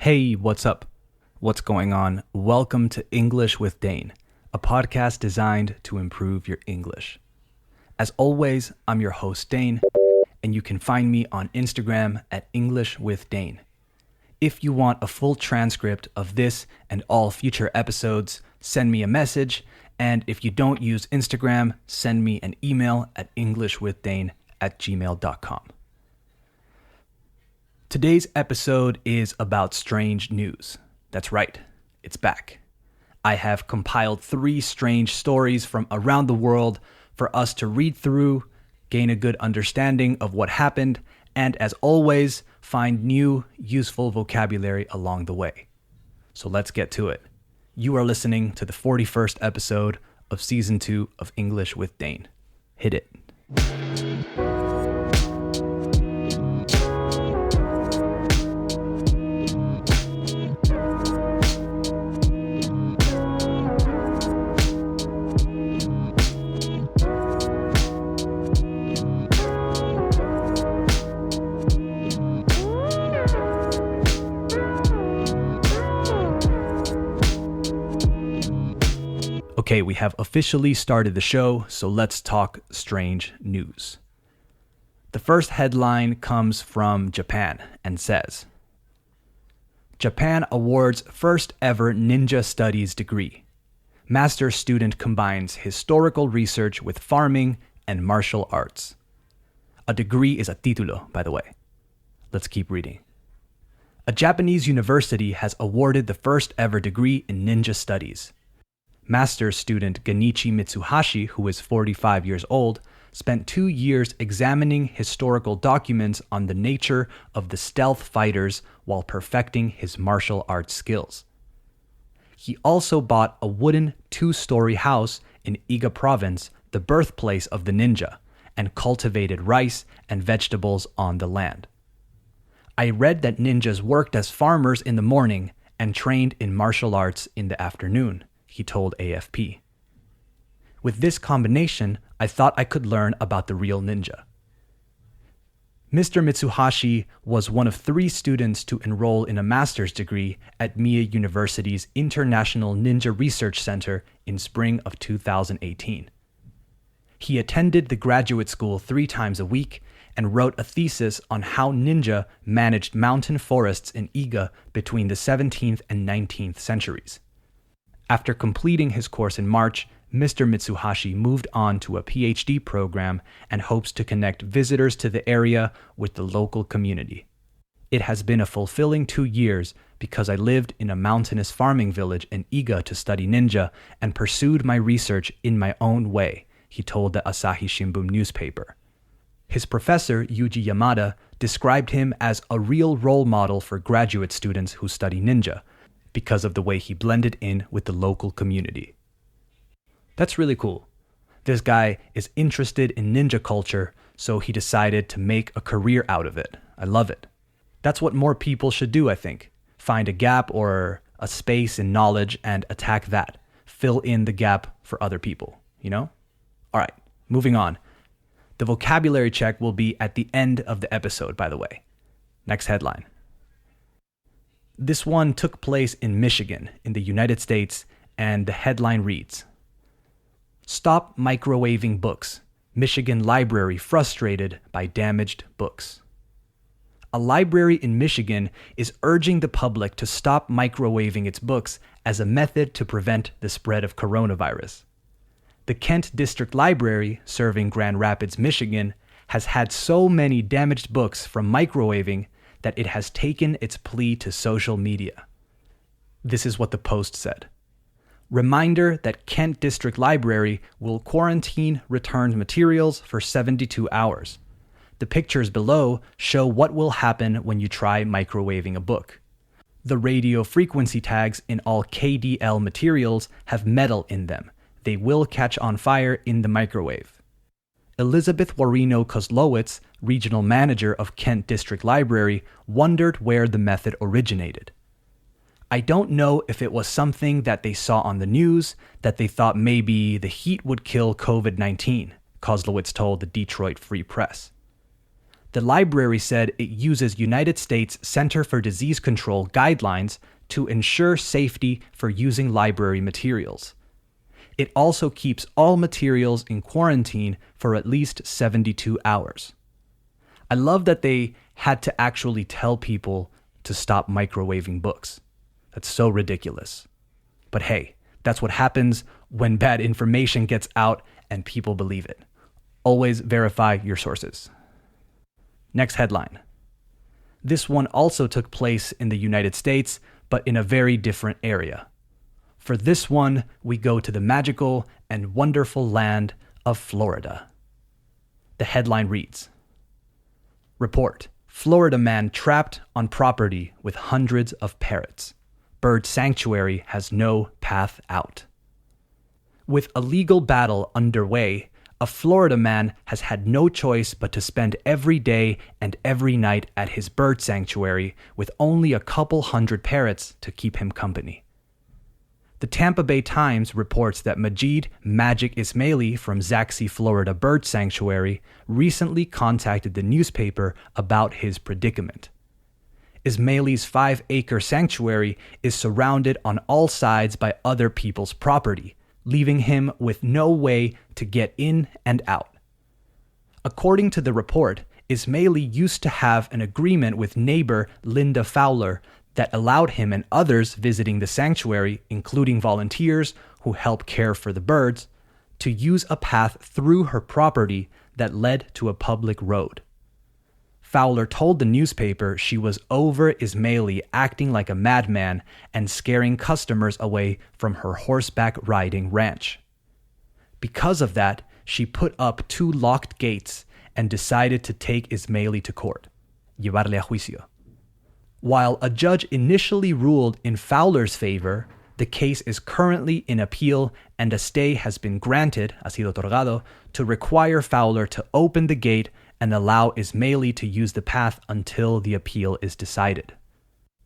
Hey, what's up? What's going on? Welcome to English with Dane, a podcast designed to improve your English. As always, I'm your host, Dane, and you can find me on Instagram at English with Dane. If you want a full transcript of this and all future episodes, send me a message, and if you don't use Instagram, send me an email at englishwithdane@gmail.com. Today's episode is about strange news. That's right, it's back. I have compiled 3 strange stories from around the world for us to read through, gain a good understanding of what happened, and as always, find new, useful vocabulary along the way. So let's get to it. You are listening to the 41st episode of Season 2 of English with Dane. Hit it. Okay, we have officially started the show, so let's talk strange news. The first headline comes from Japan and says, Japan awards first ever ninja studies degree. Master's student combines historical research with farming and martial arts. A degree is a título, by the way. Let's keep reading. A Japanese university has awarded the first ever degree in ninja studies. Master's student Genichi Mitsuhashi, who is 45 years old, spent 2 years examining historical documents on the nature of the stealth fighters while perfecting his martial arts skills. He also bought a wooden 2-story house in Iga province, the birthplace of the ninja, and cultivated rice and vegetables on the land. I read that ninjas worked as farmers in the morning and trained in martial arts in the afternoon, he told AFP. With this combination, I thought I could learn about the real ninja. Mr. Mitsuhashi was one of 3 students to enroll in a master's degree at Mie University's International Ninja Research Center in spring of 2018. He attended the graduate school 3 times a week and wrote a thesis on how ninja managed mountain forests in Iga between the 17th and 19th centuries. After completing his course in March, Mr. Mitsuhashi moved on to a PhD program and hopes to connect visitors to the area with the local community. It has been a fulfilling 2 years because I lived in a mountainous farming village in Iga to study ninja and pursued my research in my own way, he told the Asahi Shimbun newspaper. His professor, Yuji Yamada, described him as a real role model for graduate students who study ninja, because of the way he blended in with the local community. That's really cool. This guy is interested in ninja culture, so he decided to make a career out of it. I love it. That's what more people should do, I think. Find a gap or a space in knowledge and attack that. Fill in the gap for other people, you know? All right, moving on. The vocabulary check will be at the end of the episode, by the way. Next headline. This one took place in Michigan, in the United States, and the headline reads, Stop microwaving books. Michigan library frustrated by damaged books. A library in Michigan is urging the public to stop microwaving its books as a method to prevent the spread of coronavirus. The Kent District Library, serving Grand Rapids, Michigan, has had so many damaged books from microwaving that it has taken its plea to social media. This is what the post said. Reminder that Kent District Library will quarantine returned materials for 72 hours. The pictures below show what will happen when you try microwaving a book. The radio frequency tags in all KDL materials have metal in them. They will catch on fire in the microwave. Elizabeth Warino Kozlowitz, regional manager of Kent District Library, wondered where the method originated. I don't know if it was something that they saw on the news, that they thought maybe the heat would kill COVID-19, Kozlowitz told the Detroit Free Press. The library said it uses United States Center for Disease Control guidelines to ensure safety for using library materials. It also keeps all materials in quarantine for at least 72 hours. I love that they had to actually tell people to stop microwaving books. That's so ridiculous. But hey, that's what happens when bad information gets out and people believe it. Always verify your sources. Next headline. This one also took place in the United States, but in a very different area. For this one, we go to the magical and wonderful land of Florida. The headline reads, Report, Florida man trapped on property with hundreds of parrots. Bird sanctuary has no path out. With a legal battle underway, a Florida man has had no choice but to spend every day and every night at his bird sanctuary with only a couple hundred parrots to keep him company. The Tampa Bay Times reports that Majid Magic Ismaili from Zaxi, Florida Bird Sanctuary recently contacted the newspaper about his predicament. Ismaili's 5-acre sanctuary is surrounded on all sides by other people's property, leaving him with no way to get in and out. According to the report, Ismaili used to have an agreement with neighbor Linda Fowler that allowed him and others visiting the sanctuary, including volunteers who help care for the birds, to use a path through her property that led to a public road. Fowler told the newspaper she was over Ismaili acting like a madman and scaring customers away from her horseback riding ranch. Because of that, she put up 2 locked gates and decided to take Ismaili to court, llevarle a juicio. While a judge initially ruled in Fowler's favor, the case is currently in appeal and a stay has been granted, ha sido otorgado, to require Fowler to open the gate and allow Ismaili to use the path until the appeal is decided.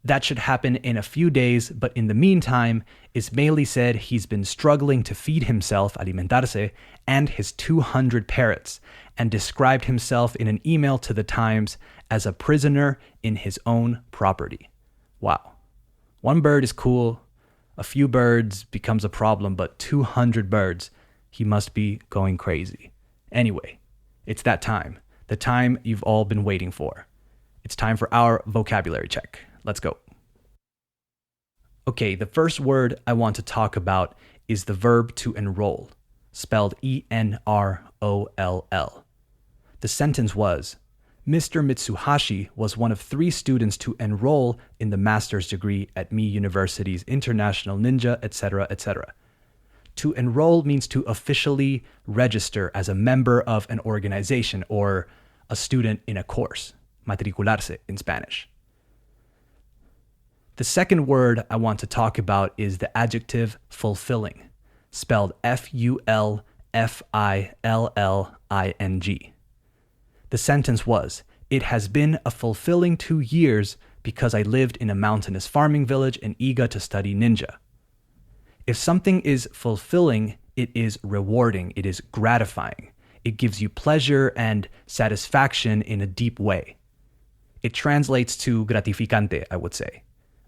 That should happen in a few days, but in the meantime, Ismaili said he's been struggling to feed himself, alimentarse, and his 200 parrots, and described himself in an email to the Times as a prisoner in his own property. Wow. 1 bird is cool, a few birds becomes a problem, but 200 birds, he must be going crazy. Anyway, it's that time. The time you've all been waiting for. It's time for our vocabulary check. Let's go. Okay, the first word I want to talk about is the verb to enroll, spelled E-N-R-O-L-L. The sentence was, Mr. Mitsuhashi was one of 3 students to enroll in the master's degree at Mi University's International Ninja, etc., etc. To enroll means to officially register as a member of an organization or a student in a course, matricularse in Spanish. The second word I want to talk about is the adjective fulfilling, spelled Fulfilling. The sentence was, it has been a fulfilling 2 years because I lived in a mountainous farming village in Iga to study ninja. If something is fulfilling, it is rewarding, it is gratifying. It gives you pleasure and satisfaction in a deep way. It translates to gratificante, I would say.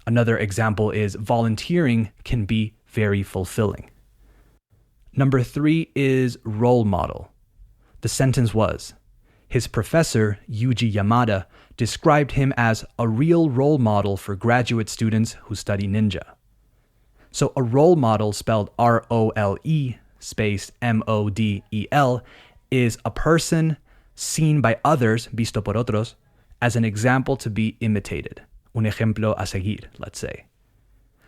Another example is volunteering can be very fulfilling. Number 3 is role model. The sentence was, his professor, Yuji Yamada, described him as a real role model for graduate students who study ninja. So a role model, spelled R-O-L-E, space M-O-D-E-L, is a person seen by others, visto por otros, as an example to be imitated. Un ejemplo a seguir, let's say.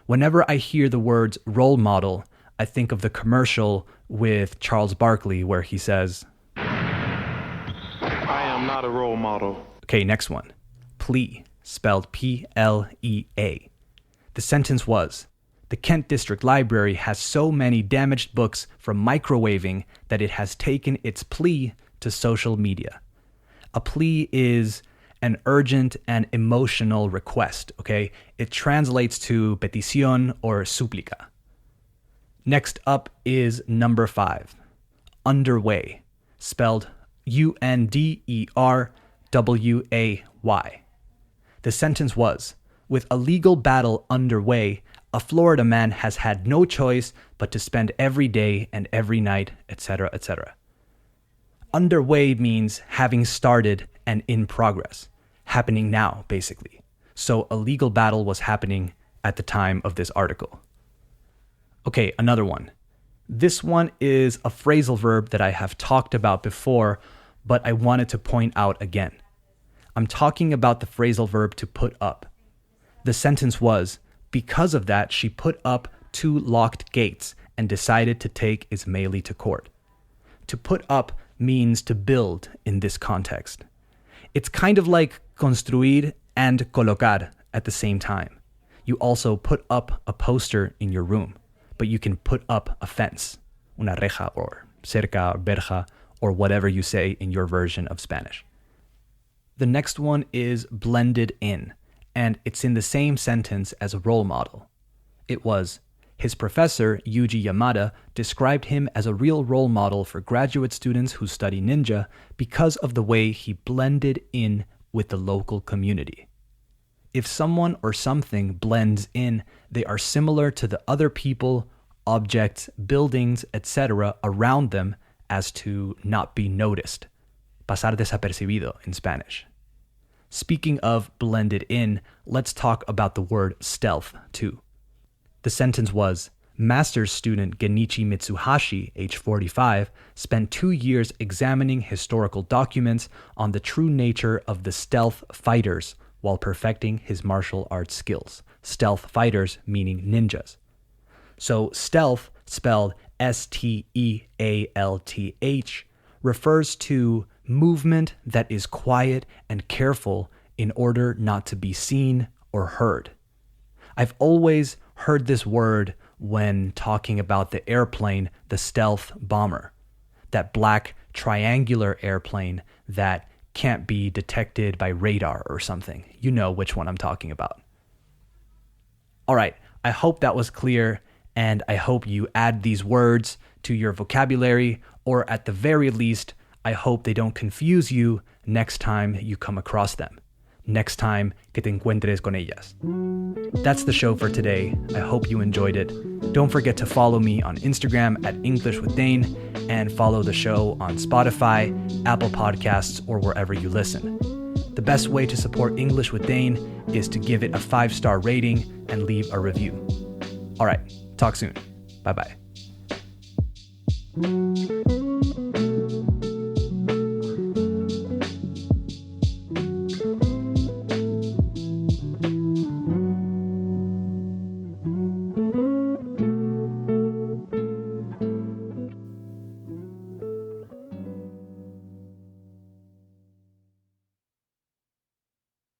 Whenever I hear the words role model, I think of the commercial with Charles Barkley where he says, I am not a role model. Okay, next one. Plea, spelled P-L-E-A. The sentence was, the Kent District Library has so many damaged books from microwaving that it has taken its plea to social media. A plea is an urgent and emotional request, okay? It translates to petición or súplica. Next up is number 5, underway, spelled U-N-D-E-R-W-A-Y. W-A-Y. The sentence was, with a legal battle underway, a Florida man has had no choice but to spend every day and every night, etc., etc. Underway means having started and in progress, happening now, basically. So a legal battle was happening at the time of this article. Okay, another one. This one is a phrasal verb that I have talked about before, but I wanted to point out again. I'm talking about the phrasal verb to put up. The sentence was, because of that, she put up 2 locked gates and decided to take Ismaili to court. To put up means to build in this context. It's kind of like construir and colocar at the same time. You also put up a poster in your room, but you can put up a fence, una reja or cerca or verja, or whatever you say in your version of Spanish. The next one is blended in, and it's in the same sentence as a role model. It was, his professor, Yuji Yamada, described him as a real role model for graduate students who study ninja because of the way he blended in with the local community. If someone or something blends in, they are similar to the other people, objects, buildings, etc. around them as to not be noticed. Pasar desapercibido in Spanish. Speaking of blended in, let's talk about the word stealth too. The sentence was, master's student Genichi Mitsuhashi, age 45, spent 2 years examining historical documents on the true nature of the stealth fighters while perfecting his martial arts skills. Stealth fighters meaning ninjas. So stealth, spelled S-T-E-A-L-T-H, refers to movement that is quiet and careful in order not to be seen or heard. I've always heard this word when talking about the airplane, the stealth bomber, that black triangular airplane that can't be detected by radar or something. You know which one I'm talking about. All right, I hope that was clear, and I hope you add these words to your vocabulary, or at the very least, I hope they don't confuse you next time you come across them. Next time que te encuentres con ellas. That's the show for today. I hope you enjoyed it. Don't forget to follow me on Instagram at English with Dane, and follow the show on Spotify, Apple Podcasts, or wherever you listen. The best way to support English with Dane is to give it a 5-star rating and leave a review. All right, talk soon. Bye-bye.